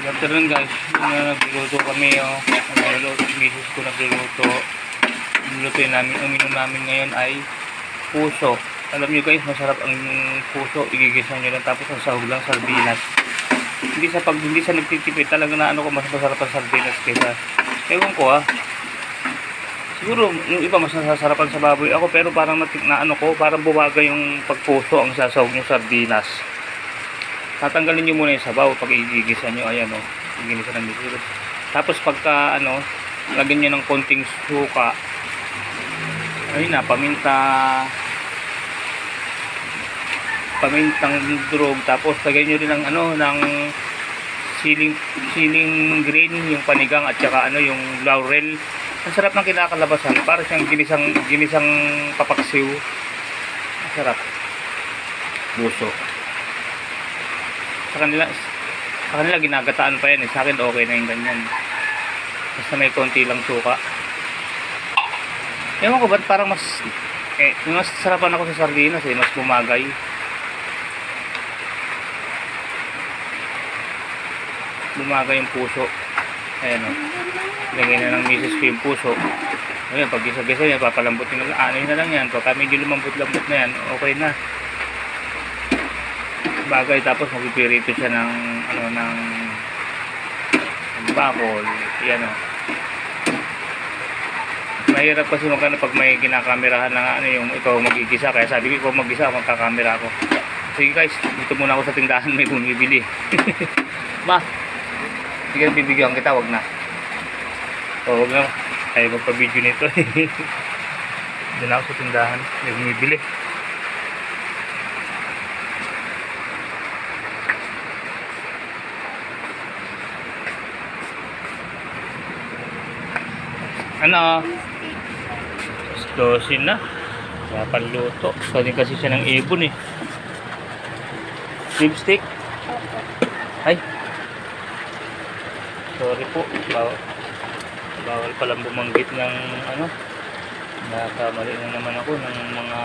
afternoon guys, nagluluto kami nagluluto, misis ko nagluluto. Lulutuin namin, uminom namin ngayon ay puso. Alam nyo guys, masarap ang puso, igigisa nyo lang tapos ang sahog lang sardinas. Hindi sa nagtitipid, talaga na ano ko mas masarap ang sardinas kaysa, ewan ko siguro yung iba mas nasasarapan sa baboy ako, pero parang parang bumaga yung pagpuso ang sasahog ng sardinas. Tatanggalin nyo muna yung sabaw pag igigisa nyo. Ayan igigisa ng misis. Tapos pagka lagyan nyo ng konting suka, ayun na, pamintang durog, tapos lagyan nyo rin ng siling green, yung panigang, at saka yung laurel. Ang sarap ng kinakalabasan, para siyang ginisang papaksiw. Ang sarap. Puso. Sa kanila ginagataan pa yan sa akin okay na yung ganyan, basta may konti lang suka. Ewan ko ba't parang mas sarapan ako sa sardinas mas bumagay. Bumagay yung puso. Ayan lagyan na ng misis ko yung puso. Ayan, pag gisa-gisa yan, papalambutin na lang, na lang yan. Pagka medyo lumambot-lambot na yan, okay na bagay. Tapos magpipirito siya ng bakol. Yan mahirap kasi pag may kinakamerahan na yung ikaw magigisa, kaya sabi ko ikaw magisa, magkakamera ako. Sige guys, dito muna ako sa tindahan, may bumibili. Sige, bibigyan kita, wag na. Wag na, ayaw magpa-video nito. Dito ako sa tindahan, may bumibili. Dosin na panluto. Sabi kasi siya ng ibon lipstick. Ay, sorry po, bawal palang bumanggit ng nakamali na naman ako ng mga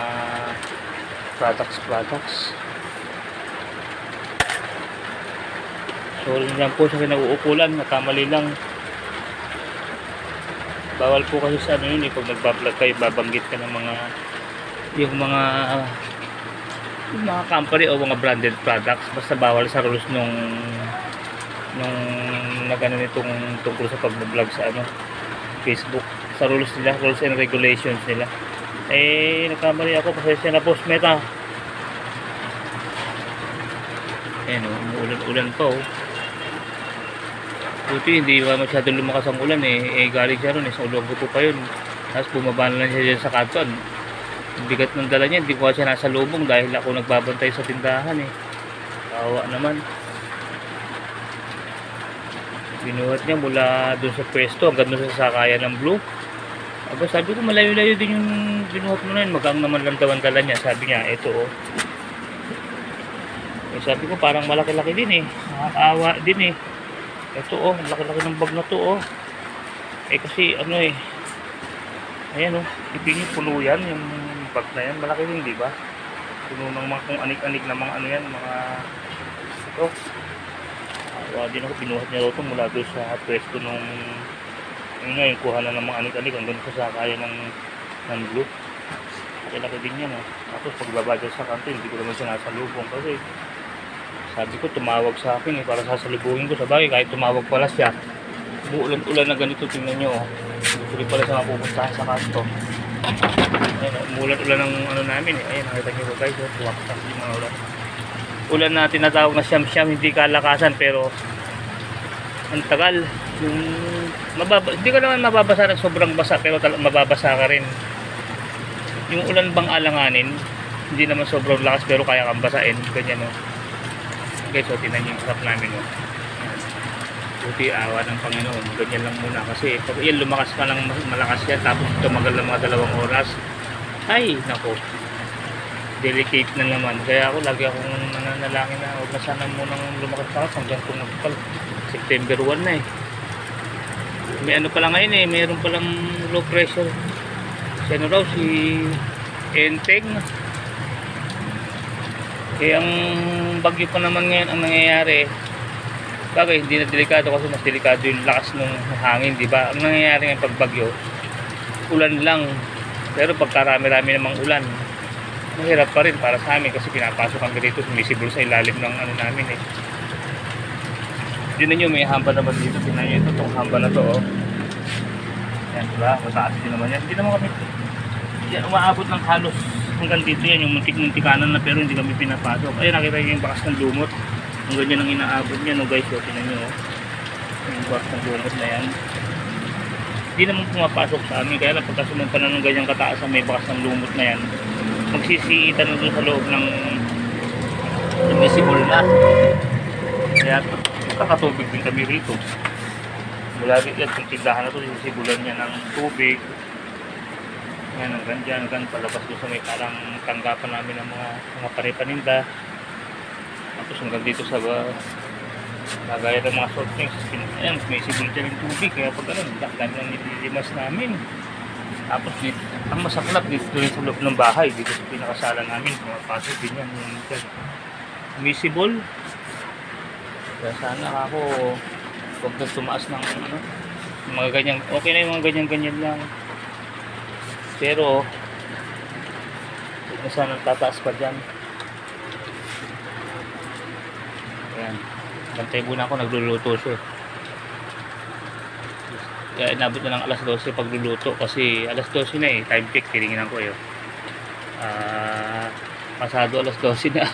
products. Sorry lang po sa kinauukulan, nakamali lang. Bawal po kasi sa yun pag nagbablog kayo, babanggit ka ng yung mga company o mga branded products. Basta bawal sa rules nung nitong tungkol sa pag-vlog sa Facebook, sa rules and regulations nila. Nagkamali ako, pasensya na po. Meta umuulan pa buti hindi ba masyadong lumakas ang ulan galing siya ron sa Ulogo po pa yun, tapos bumaba na lang siya dyan sa kanton. Bigat ng dala niya, hindi ko siya nasa lubong dahil ako nagbabantay sa tindahan kawa naman. Binuhat niya mula doon sa pwesto hanggang doon sa sakayan ng Blue. Sabi ko malayo-layo din yung binuhat mo na yun, magang naman lang daw ang dala niya. Sabi niya ito sabi ko parang malaki-laki din nakakaawa din ito laki-laki ng bag na to kasi ayan ipingin puno yan yung bag na yan, malaki din di ba, puno ng mga kung anik-anik na mga mga ito. Din ako, binuhat niya ito mula doon sa pwesto nung yung kuha na ng mga anik-anik hanggang sa sakayan ng Blue. Laki din yan tapos pagbaba dyan sa kanto hindi ko naman siya nasa lubong kasi sabi ko tumawag sa akin para sasalubungin ko. Sa bagay kahit tumawag pala siya, umuulan-ulan na ganito, tingnan nyo hindi pala siya mapupuntahan sa kanto. Umuulan-ulan ng namin ayan, nakita nyo guys tuwaktak yung mga ulan na tinatawag na siyam-siyam, hindi kalakasan pero ang tagal hindi ka naman mababasa ng sobrang basa, pero mababasa ka rin. Yung ulan bang alanganin, hindi naman sobrang lakas pero kaya kang basain, ganyan guys. Tinan nyo yung sarap namin buti awa ng Panginoon, ganyan lang muna kasi pag yan lumakas ka lang malakas yan tapos tumagal ng mga 2 oras, ay nako, delicate na naman. Kaya ako lagi akong nananalangin na huwag na sana munang lumakas hanggang kung September 1 na may pala ngayon mayroon palang low pressure si Enteng. Ang bagyo pa naman ngayon ang nangyayari, Bagay, hindi na delikado kasi mas delikado yung lakas ng hangin, di ba? Ang nangyayari ng pagbagyo, ulan lang. Pero pagkarami-rami namang ulan, mahirap pa rin para sa amin kasi pinapasok kami dito, sumisibol sa ilalim ng ano namin eh. Yun ninyo, may hamba naman dito. Tingnan nyo ito, itong hamba na to, oh. Yan, diba? Mataas din naman yan. Hindi naman kami, yan, umaabot ng halos hanggang dito yan, yung muntik-muntikanan na pero hindi kami pinapasok. Ayun, nakita nyo yung bakas ng lumot. Ang ganyan ang inaabot niya, no guys, so tingnan nyo, oh. Yung bakas ng lumot na yan. Hindi naman pumapasok sa amin, kaya lang pagka sumampa na ng ganyang kataasan may bakas ng lumot na yan, magsisiitan na doon sa loob ng invisible na. Kaya kakatubig din kami rito. Mula rin yan, kung tindahan na ito, sisibulan niya ng tubig. Yan, hanggang dyan, hanggang palabas doon sa may parang tanggapan namin ng mga pare-paninda. Tapos hanggang dito sa lagay ng mga soft drinks. Ayan, may sibol dyan yung tubig. Kaya pag ano, dami lang nililimas namin. Tapos dito, ang masaklap dito rin sa loob ng bahay. Dito sa pinakasala namin. Pumapasok din yan. Misibol. Kaya sana ako huwag na tumaas ng ano, mga ganyan. Okay na yung mga ganyan-ganyan lang. Pero huwag na sana tataas pa dyan. Ayan. Bantay muna ako, nagluluto siya. Kaya inabot na ng alas 12 pagluluto kasi alas 12 na eh. Time check, tininginan ko yun. Pasado alas 12 na.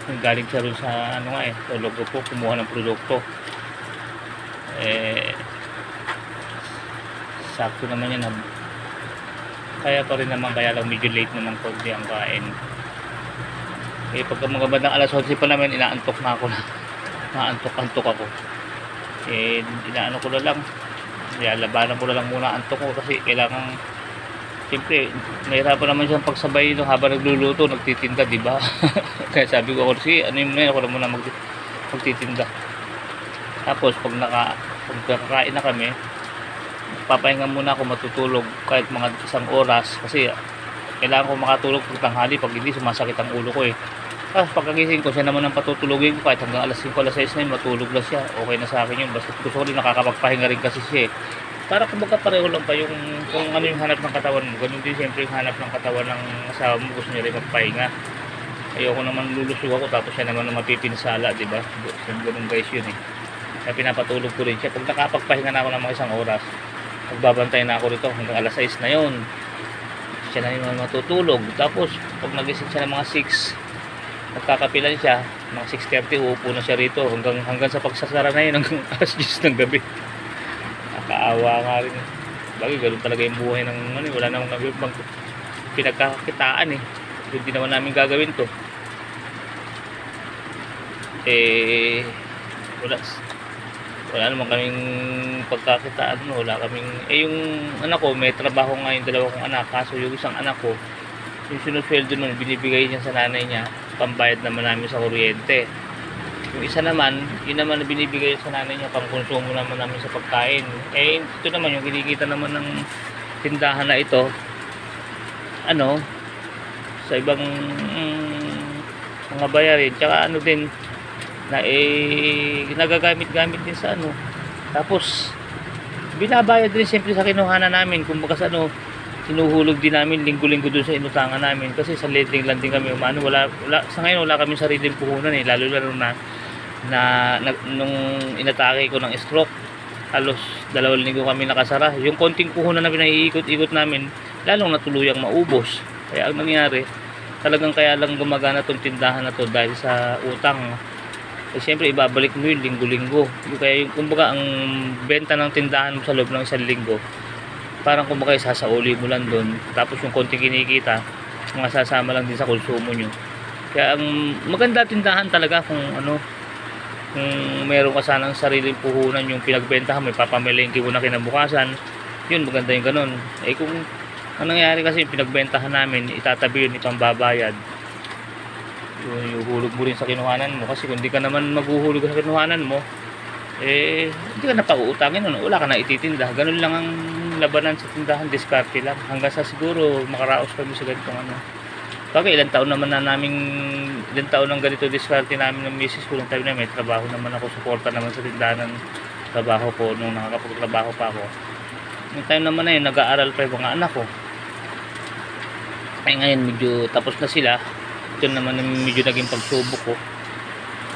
Galing siya rin sa ano nga eh, sa logo po, kumuha ng produkto. Sakto naman yan. Kaya pa rin naman, kaya lang medyo late naman konti ang kain. Pagka mga bandang alas 11 pa naman, inaantok na ako na. Naantok-antok ako. Inaano ko na lang. Labanan ko na lang muna antok ko kasi kailangan, siyempre, mahirapan naman siyang pagsabay no, habang nagluluto, nagtitinda, di ba? Kaya sabi ko, sige, ano yung ako na muna magtitinda. Tapos, pag nakakain na kami, papahinga muna ako matutulog kahit mga 1 oras kasi kailangan ko makatulog pag tanghali, pag hindi sumasakit ang ulo ko eh. Pagkagising ko, siya naman ang patutulogin ko kahit hanggang alas 5, alas 6 na yun, matulog lang siya. Okay na sa akin yun. Basta gusto ko rin nakakapagpahinga rin kasi siya eh. Para kumbaga pareho lang pa yung kung ano yung hanap ng katawan mo. Ganun din siyempre yung hanap ng katawan ng asawa mo, gusto niya rin magpahinga. Ayoko naman lulusog ako tapos siya naman ang mapipinsala, di ba? Ganun guys yun eh. Kaya pinapatulog ko rin siya. Pag nakapagpahinga na ako ng mga 1 oras, magbabantay na ako rito hanggang alas 6 na yun. Siya na yung matutulog. Tapos pag nagising siya ng mga 6, nagkakapilan siya, mga 6:30 uupo na siya rito hanggang sa pagsasara na yun hanggang alas 10 ng gabi. Nakakaawa nga rin. Bagay, ganoon talaga yung buhay ng ano, wala namang pinagkakakitaan eh. Hindi naman namin gagawin to. Wala naman kaming pagkakitaan, wala kaming yung anak ko, may trabaho nga yung 2 kong anak, kaso yung isang anak ko, yung sinusweldo nun, binibigay niya sa nanay niya, pambayad naman namin sa kuryente. Yung isa naman, yun naman na binibigay sa nanay niya, pang konsumo naman namin sa pagkain. Ito naman, yung kinikita naman ng tindahan na ito, ano, sa ibang mga bayarin, tsaka ano din, na nagagamit-gamit din sa ano. Tapos, binabayad din siyempre sa kinuhanan namin, kumbaga sa ano, sinuhulog din namin linggo-linggo doon sa inutangan namin kasi sa lending lang din kami umano. Wala, sa ngayon wala kami sariling puhunan eh, lalo na nung inatake ko ng stroke, halos 2 linggo kami nakasara. Yung konting puhunan na pinaiikot-ikot namin lalong natuluyang maubos. Kaya ang nangyari, talagang kaya lang gumagana tong tindahan na to dahil sa utang. Siyempre ibabalik mo yun linggo-linggo. Kaya yung kumbaga ang benta ng tindahan mo sa loob ng 1 linggo, parang kumbaga sasauli mo lang doon, tapos yung konting kinikita mga sasama lang din sa konsumo nyo. Kaya ang maganda tindahan talaga kung ano, kung meron ka sanang sariling puhunan, yung pinagbentahan may papamilingki mo na kinabukasan, yun maganda yung ganun. Kung ang nangyari kasi pinagbentahan namin, itatabi yun, ipambabayad, yung hulog mo rin sa kinuhanan mo, kasi kung di ka naman maghuhulog sa kinuhanan mo, hindi ka na pauutangin, wala ka na ititinda. Ganun lang ang labanan sa tindahan, diskarte lang hanggang sa siguro makaraos kami sa ganitong ano. Bagay, ilang taon naman na naming ilang taon ng ganito diskarte namin ng misis ko. Nung time na may trabaho naman ako, suporta naman sa tindahan ng trabaho ko nung nakakapagtrabaho pa ako. Yung time naman na yun, nag-aaral pa yung mga anak ko. Ay ngayon medyo tapos na sila. Ito naman yung medyo naging pagsubok ko.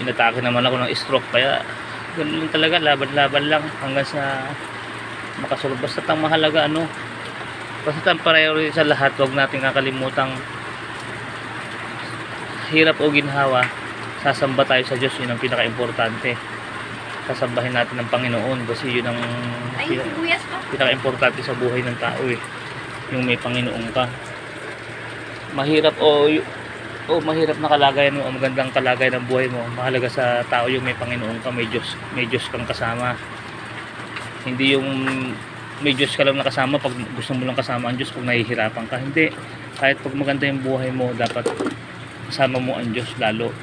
Inatake naman ako ng stroke, kaya ganun lang talaga, laban-laban lang hanggang sa makasulog. Basta ang mahalaga basta ang priority sa lahat, huwag natin kakalimutang hirap o ginhawa, sasamba tayo sa Diyos. Yun ang pinaka-importante. Sasambahin natin ang Panginoon kasi yun ang pinaka-importante sa buhay ng tao yung may Panginoon ka. Mahirap mahirap na kalagayan mo o magandang kalagayan ng buhay mo, mahalaga sa tao yung may Panginoon ka, may Diyos kang kasama. Hindi yung may Diyos ka lang nakasama pag gusto mo lang kasama ang Diyos pag nahihirapan ka. Hindi, kahit pag maganda yung buhay mo, dapat kasama mo ang Diyos lalo.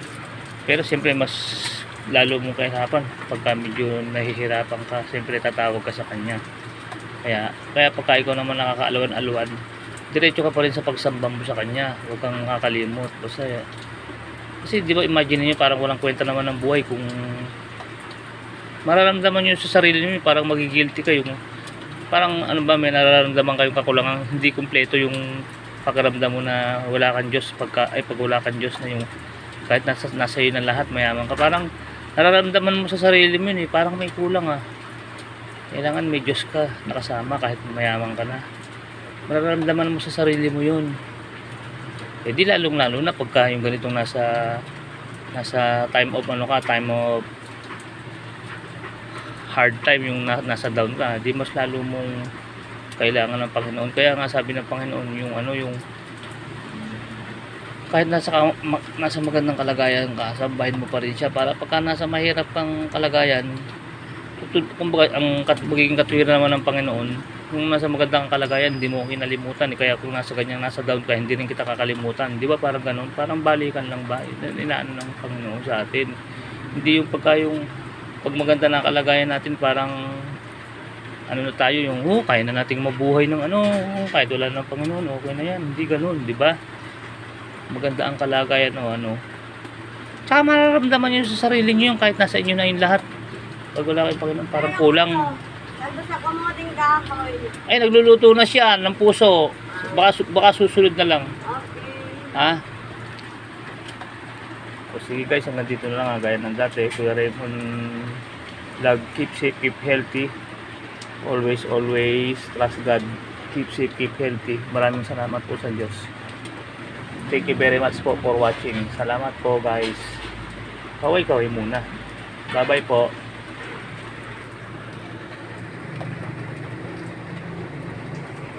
Pero siyempre mas lalo mong kahirapan pagka medyo nahihirapan ka, siyempre tatawag ka sa Kanya. Kaya pagka ikaw naman nakakaalawan-aluan, diretso ka pa rin sa pagsamba mo sa Kanya. Huwag kang kakalimot. Kasi di ba, imagine niyo parang walang kwenta naman ng buhay kung mararamdaman niyo sa sarili niyo parang magigilty kayo. Parang may nararamdaman kayong kakulangan, hindi kumpleto yung pakiramdam mo na wala kang Diyos pag wala kang Diyos na yung kahit nasa iyo na lahat, mayaman ka, parang nararamdaman mo sa sarili mo yun parang may kulang Kailangan may Diyos ka nakasama kahit mayaman ka na. Mararamdaman mo sa sarili mo yun. Di lalo na pagka yung ganitong nasa time of time of hard time, yung nasa down ka, di mas lalo mong kailangan ng Panginoon. Kaya nga sabi ng Panginoon yung kahit nasa magandang kalagayan ka, sambahin mo pa rin siya para pagka nasa mahirap kang kalagayan, kumbaga ang magiging katwiran naman ng Panginoon, kung nasa magandang kalagayan hindi mo kinalimutan kaya kung nasa down ka, hindi rin kita kakalimutan. Di ba parang ganun, parang balikan lang ba inaano ng Panginoon sa atin. Hindi yung pag maganda na kalagayan natin, parang na tayo yung kaya na nating mabuhay ng kahit wala ng Panginoon, okay na yan. Hindi ganun, di ba? Maganda ang kalagayan tsaka mararamdaman nyo sa sarili nyo yung kahit nasa inyo na yung lahat. Pag wala kayong Panginoon, parang kulang. Ay, nagluluto na siya ng puso. Baka susunod na lang. Ha? O sige guys, hanggang dito na lang gaya ng dati. Kuya Raymond vlog. Keep safe, keep healthy. Always trust God. Keep safe, keep healthy. Maraming salamat po sa Diyos. Thank you very much po for watching. Salamat po guys. Kaway muna. Bye bye po.